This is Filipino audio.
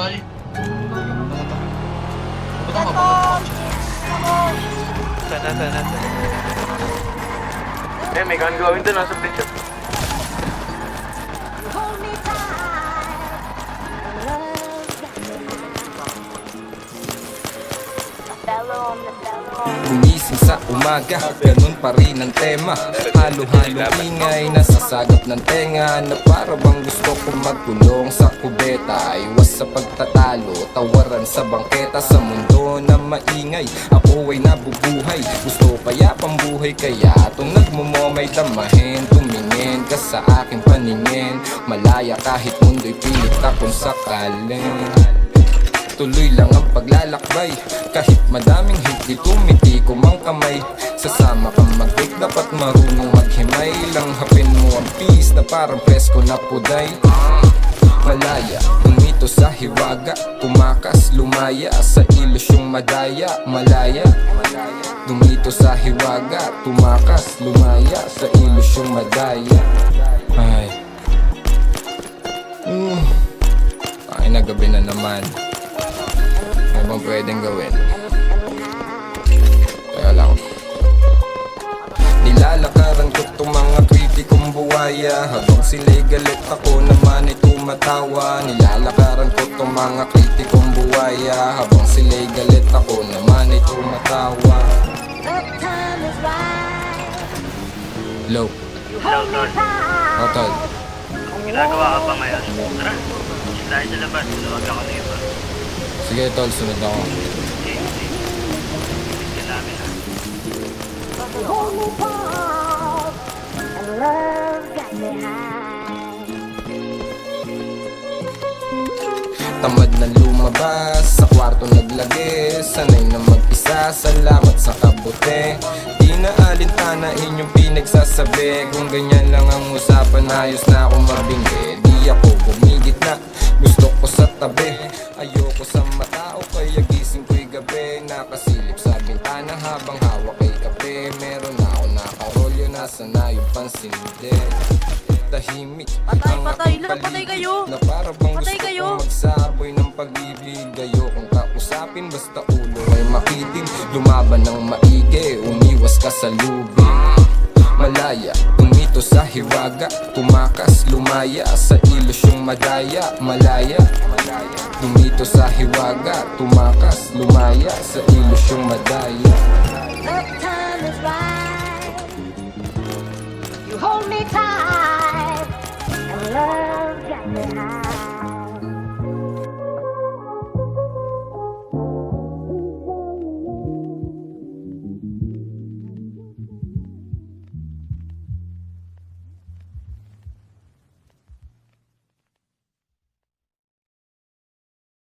Tol. Sana. Eh, may gagawin doon nasa picture. Gumising sa umaga, ganun pa rin ang tema. Halo-halong ingay, nasasagap ng tenga. Na para bang gusto kong magkulong sa kubeta. Iwas sa pagtatalo, tawaran sa bangketa. Sa mundo na maingay, ako ay nabubuhay. Gusto kaya pambuhay, kaya itong nagmumomay damahin. Tumingin ka sa aking paningin, malaya kahit mundo'y pilit akong sakalin. Tuloy lang ang paglalakbay, kahit madaming hindi tumitikom ang kamay. Sasama kang mag-break, dapat marunong maghimay. Langhapin mo ang peace na parang presko na puday. Malaya, tumito sa hiwaga, tumakas, lumaya sa ilusyong madaya. Malaya, tumito sa hiwaga, tumakas, lumaya sa ilusyong madaya. Ay na gabi na naman. Ano bang pwedeng gawin? Kaya lang, nilalakaran ko itong mga kritikong buwaya. Habang sila'y galit, ako naman ay tumatawa. Nilalakaran ko itong mga kritikong buwaya. Habang sila'y galit, ako naman ay tumatawa. Low. Tol. Kung ginagawa ka pa ngayon, tara. Tayo sa labas, luwag ako na iba. Sige tol, sunod ako. Okay. Bigyan namin ha. Tamad na lumabas, sa kwarto naglagi. Sanay na mag-isa, salamat sa kabuti. Di na alintanain yung pinagsasabi. Kung ganyan lang ang usapan, ayos na akong mabinggi. Di ako bumigit na, gusto ko sa tabi. Ayoko sa matao, kaya gising ko'y gabi. Nakasilip sa bintana habang hawak ay kape. Meron na ako nakarolyo, nasa na yung pansindi. Tahimik ang aking patay kayo. paligid, na para bang Patay gusto kayo. kong magsaboy ng pag-ibig. Ayokong kausapin, basta ulo ay makitig. Lumaban ng maigi, umiwas ka sa lubig. Malaya, tumito sa hiwaga, tumakas, lumaya sa ilusyong madaya. Malaya, tumito sa hiwaga, tumakas, lumaya sa ilusyong madaya. The time is right. You hold me tight.